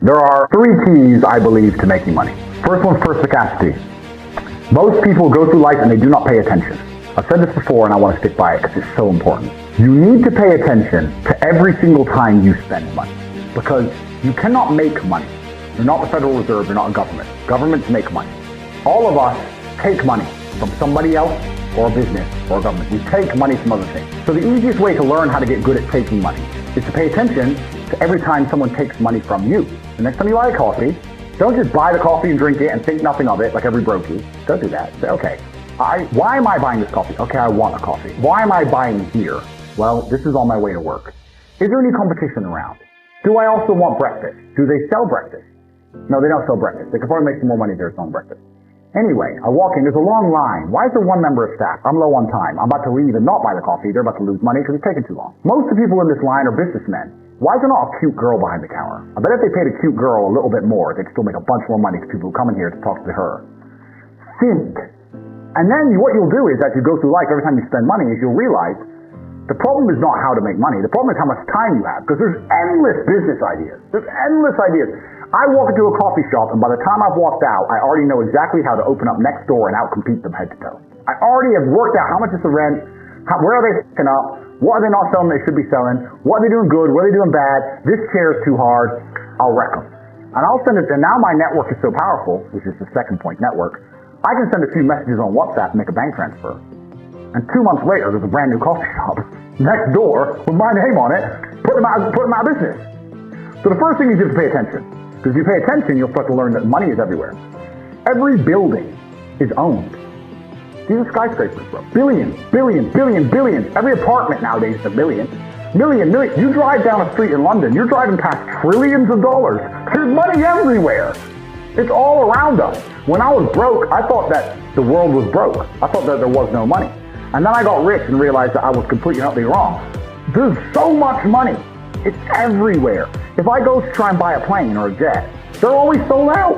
There are three keys, I believe, to making money. First one's perspicacity. Most people go through life and they do not pay attention. I've said this before and I want to stick by it because it's so important. You need to pay attention to every single time you spend money because you cannot make money. You're not the Federal Reserve, you're not a government. Governments make money. All of us take money from somebody else or a business or a government. We take money from other things. So the easiest way to learn how to get good at taking money is to pay attention to every time someone takes money from you. The next time you buy a coffee, don't just buy the coffee and drink it and think nothing of it like every brokey. Don't do that. Say, okay, why am I buying this coffee? Okay, I want a coffee. Why am I buying here? Well, this is on my way to work. Is there any competition around? Do I also want breakfast? Do they sell breakfast? No, they don't sell breakfast. They could probably make some more money if they're selling breakfast. Anyway, I walk in, there's a long line. Why is there one member of staff? I'm low on time. I'm about to leave and not buy the coffee. They're about to lose money because it's taking too long. Most of the people in this line are businessmen. Why is there not a cute girl behind the counter? I bet if they paid a cute girl a little bit more, they'd still make a bunch more money because people who come in here to talk to her. Think. And then what you'll do is, as you go through life, every time you spend money, is you'll realize the problem is not how to make money. The problem is how much time you have, because there's endless business ideas. There's endless ideas. I walk into a coffee shop, and by the time I've walked out, I already know exactly how to open up next door and outcompete them head to toe. I already have worked out how much is the rent, where are they picking up, what are they not selling they should be selling, what are they doing good, what are they doing bad, this chair is too hard, I'll wreck them. And I'll send it, and now my network is so powerful, which is the second point, network, I can send a few messages on WhatsApp and make a bank transfer. And 2 months later, there's a brand new coffee shop next door with my name on it, put them out of business. So the first thing is you have to pay attention. Because if you pay attention, you'll start to learn that money is everywhere. Every building is owned. These are skyscrapers, bro. Billions. Every apartment nowadays is a million. Million. You drive down a street in London, you're driving past trillions of dollars. There's money everywhere. It's all around us. When I was broke, I thought that the world was broke. I thought that there was no money. And then I got rich and realized that I was completely and utterly wrong. There's so much money. It's everywhere. If I go to try and buy a plane or a jet, they're always sold out.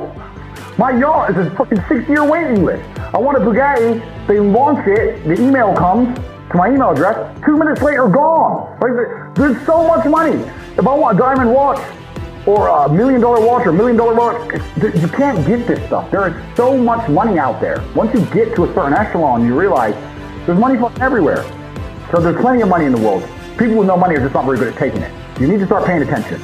My yacht is a fucking 6-year waiting list. I want a Bugatti, they launch it, the email comes to my email address, 2 minutes later, gone. Like, there's so much money. If I want a diamond watch, or a $1 million watch, or $1 million watch, you can't get this stuff. There is so much money out there. Once you get to a certain echelon, you realize there's money fucking everywhere. So there's plenty of money in the world. People with no money are just not very good at taking it. You need to start paying attention.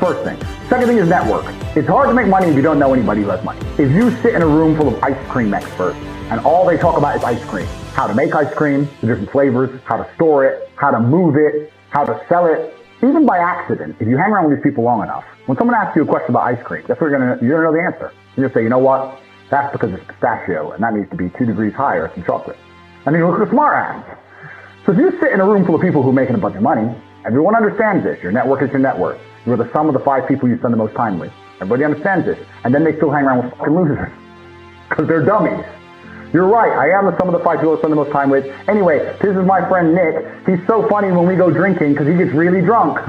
First thing. Second thing is network. It's hard to make money if you don't know anybody who has money. If you sit in a room full of ice cream experts and all they talk about is ice cream, how to make ice cream, the different flavors, how to store it, how to move it, how to sell it, even by accident, if you hang around with these people long enough, when someone asks you a question about ice cream, that's what you're gonna know the answer. You're gonna say, you know what? That's because it's pistachio and that needs to be 2 degrees higher than chocolate. And then you look at a smart ass. So if you sit in a room full of people who are making a bunch of money, everyone understands this. Your network is your net worth. You're the sum of the 5 people you spend the most time with. Everybody understands this. And then they still hang around with fucking losers. Because they're dummies. You're right, I am the sum of the 5 people I spend the most time with. Anyway, this is my friend Nick. He's so funny when we go drinking because he gets really drunk.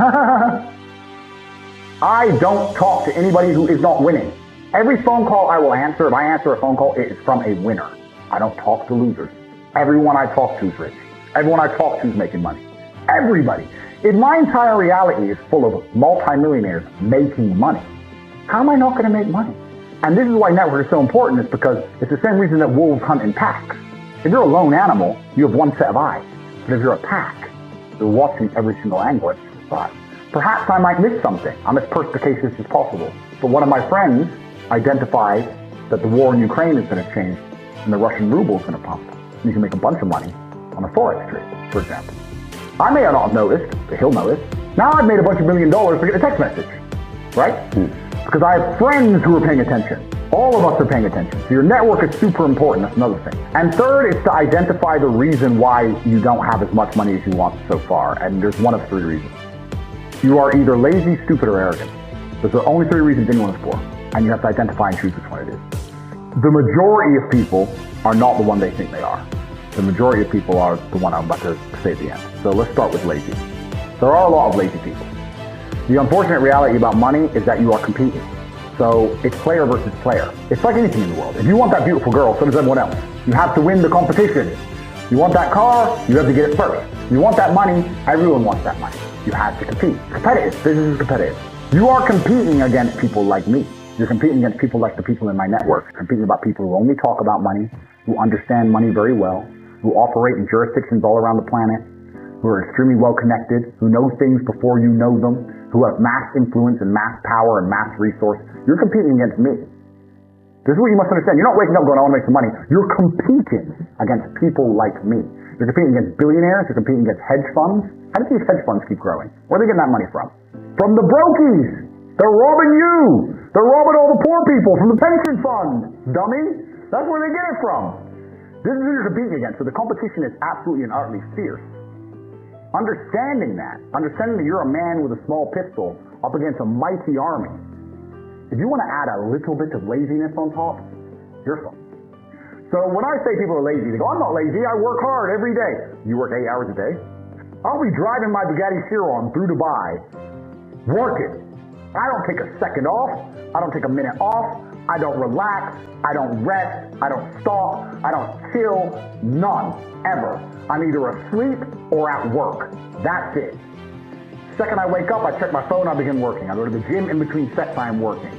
I don't talk to anybody who is not winning. Every phone call I will answer, if I answer a phone call, it is from a winner. I don't talk to losers. Everyone I talk to is rich. Everyone I talk to is making money. Everybody. If my entire reality is full of multimillionaires making money, how am I not going to make money? And this is why network is so important, is because it's the same reason that wolves hunt in packs. If you're a lone animal, you have one set of eyes. But if you're a pack, you're watching every single angle at your spot. Perhaps I might miss something. I'm as perspicacious as possible. But one of my friends identifies that the war in Ukraine is going to change and the Russian ruble is going to pump. And you can make a bunch of money on a forex trade, for example. I may not have noticed, but he'll notice. Now I've made a bunch of $1 million to get a text message, right? Because I have friends who are paying attention. All of us are paying attention. So your network is super important. That's another thing. And third is to identify the reason why you don't have as much money as you want so far. And there's one of 3 reasons. You are either lazy, stupid, or arrogant. Those are the only 3 reasons anyone is poor. And you have to identify and choose which one it is. The majority of people are not the one they think they are. The majority of people are the one I'm about to say at the end. So let's start with lazy. There are a lot of lazy people. The unfortunate reality about money is that you are competing. So it's player versus player. It's like anything in the world. If you want that beautiful girl, so does everyone else. You have to win the competition. You want that car, you have to get it first. You want that money, everyone wants that money. You have to compete. Competitive. Business is competitive. You are competing against people like me. You're competing against people like the people in my network. You're competing about people who only talk about money, who understand money very well, who operate in jurisdictions all around the planet, who are extremely well connected, who know things before you know them, who have mass influence and mass power and mass resource. You're competing against me. This is what you must understand. You're not waking up going, I want to make some money. You're competing against people like me. You're competing against billionaires. You're competing against hedge funds. How do these hedge funds keep growing? Where are they getting that money from? From the brokies. They're robbing you. They're robbing all the poor people from the pension fund, dummy. That's where they get it from. This is who you're competing against. So the competition is absolutely and utterly fierce. Understanding that you're a man with a small pistol up against a mighty army, if you want to add a little bit of laziness on top, you're fucked. So when I say people are lazy, they go, I'm not lazy, I work hard every day. You work 8 hours a day? I'll be driving my Bugatti Chiron through Dubai, working. I don't take a second off. I don't take a minute off. I don't relax. I don't rest. I don't stop. I don't chill. None. Ever. I'm either asleep or at work. That's it. Second I wake up, I check my phone, I begin working. I go to the gym in between sets, I am working.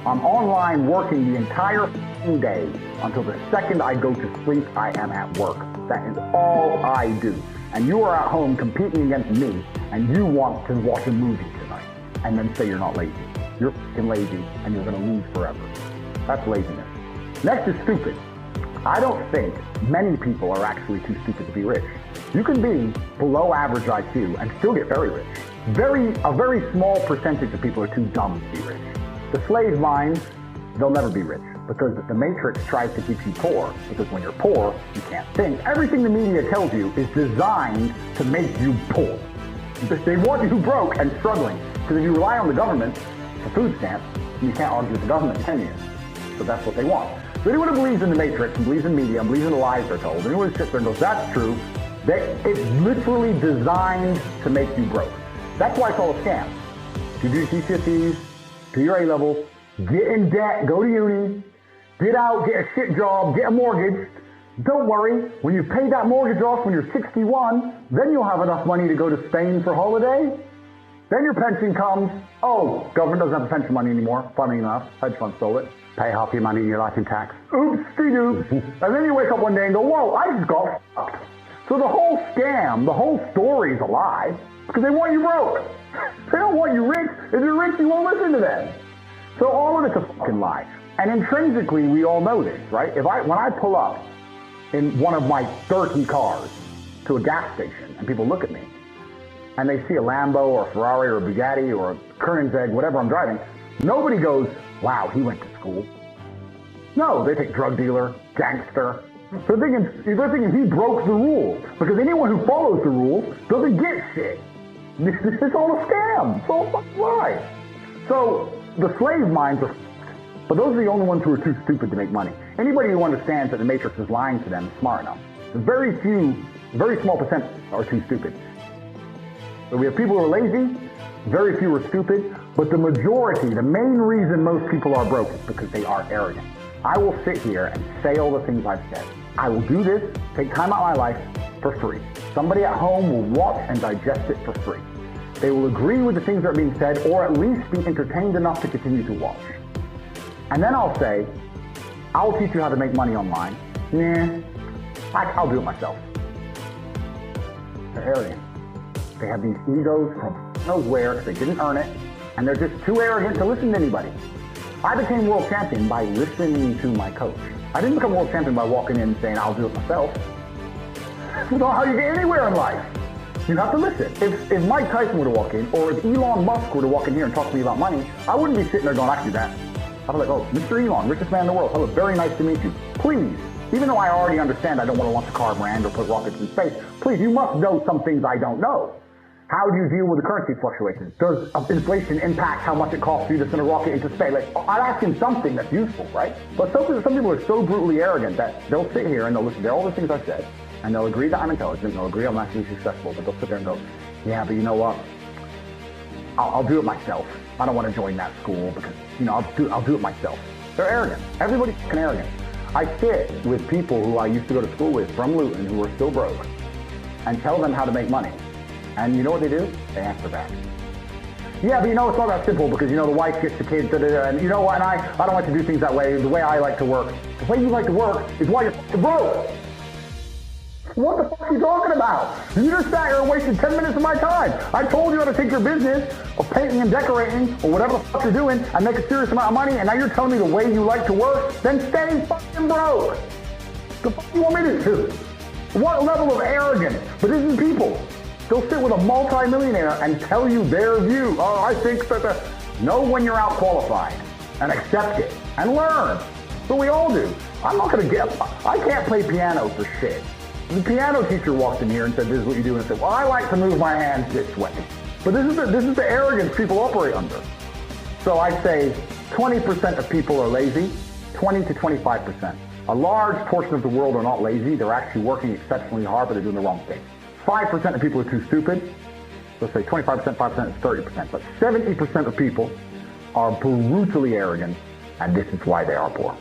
I'm online working the entire day until the second I go to sleep, I am at work. That is all I do. And you are at home competing against me, and you want to watch a movie tonight and then say you're not lazy. You're f***ing lazy, and you're going to lose forever. That's laziness. Next is stupid. I don't think many people are actually too stupid to be rich. You can be below average IQ and still get very rich. A very small percentage of people are too dumb to be rich. The slave minds, they'll never be rich because the matrix tries to keep you poor, because when you're poor, you can't think. Everything the media tells you is designed to make you poor. They want you broke and struggling, because if you rely on the government for food stamps, you can't argue with the government, can you? So that's what they want. So anyone who believes in the matrix and believes in media and believes in the lies they're told, anyone who sits there and goes, that's true, it's literally designed to make you broke. That's why it's all a scam. You do GCSEs, do your A-levels, get in debt, go to uni, get out, get a shit job, get a mortgage. Don't worry, when you've paid that mortgage off when you're 61, then you'll have enough money to go to Spain for holiday. Then your pension comes. Oh, government doesn't have the pension money anymore. Funny enough, hedge fund stole it. Pay half your money in your life in tax. Oops-de-doops. And then you wake up one day and go, whoa, I just got fucked. So the whole scam, the whole story is a lie because they want you broke. They don't want you rich. If you're rich, you won't listen to them. So all of it's a fucking lie. And intrinsically, we all know this, right? When I pull up in one of my 30 cars to a gas station and people look at me and they see a Lambo or a Ferrari or a Bugatti or a Koenigsegg, whatever I'm driving, nobody goes, wow, he went to school. No, they think drug dealer, gangster. They're thinking he broke the rules, because anyone who follows the rules doesn't get shit. It's all a scam. It's all a fucking lie. So the slave minds are f***ed, but those are the only ones who are too stupid to make money. Anybody who understands that the matrix is lying to them is smart enough. Very small percent are too stupid. So we have people who are lazy, very few are stupid, but the majority, the main reason most people are broke is because they are arrogant. I will sit here and say all the things I've said. I will do this, take time out of my life for free. Somebody at home will watch and digest it for free. They will agree with the things that are being said, or at least be entertained enough to continue to watch. And then I'll say, I'll teach you how to make money online. Nah, I'll do it myself. They're arrogant. They have these egos from knows where, they didn't earn it, and they're just too arrogant to listen to anybody. I became world champion by listening to my coach. I didn't become world champion by walking in and saying, I'll do it myself. That's not how you get anywhere in life. You have to listen. If Mike Tyson were to walk in, or if Elon Musk were to walk in here and talk to me about money, I wouldn't be sitting there going, I can do that. I'd be like, oh, Mr. Elon, richest man in the world. Hello, very nice to meet you. Please, even though I already understand I don't want to launch a car brand or put rockets in space, please, you must know some things I don't know. How do you deal with the currency fluctuations? Does inflation impact how much it costs you to send a rocket into space? Like, I'd ask him something that's useful, right? But some people are so brutally arrogant that they'll sit here and they'll listen to all the things I've said, and they'll agree that I'm intelligent, they'll agree I'm actually successful, but they'll sit there and go, yeah, but you know what? I'll do it myself. I don't want to join that school because, I'll do it myself. They're arrogant. Everybody's fucking arrogant. I sit with people who I used to go to school with from Luton who are still broke and tell them how to make money. And you know what they do? They answer back. Yeah, but it's not that simple because, the wife gets the kids, and you know what, and I don't like to do things that way. The way I like to work, the way you like to work is why you're broke. What the fuck are you talking about? You just sat here and wasted 10 minutes of my time. I told you how to take your business of painting and decorating or whatever the fuck you're doing and make a serious amount of money, and now you're telling me the way you like to work? Then stay fucking broke. The fuck do you want me to do? What level of arrogance? But this is people. They'll sit with a multi-millionaire and tell you their view. Oh, I think that know when you're out qualified and accept it and learn. So we all do. I can't play piano for shit. The piano teacher walked in here and said, this is what you do, and I said, well, I like to move my hands this way. But this is the arrogance people operate under. So I say 20% of people are lazy, 20 to 25%. A large portion of the world are not lazy. They're actually working exceptionally hard, but they're doing the wrong thing. 5% of people are too stupid. Let's say 25%, 5% is 30%. But 70% of people are brutally arrogant, and this is why they are poor.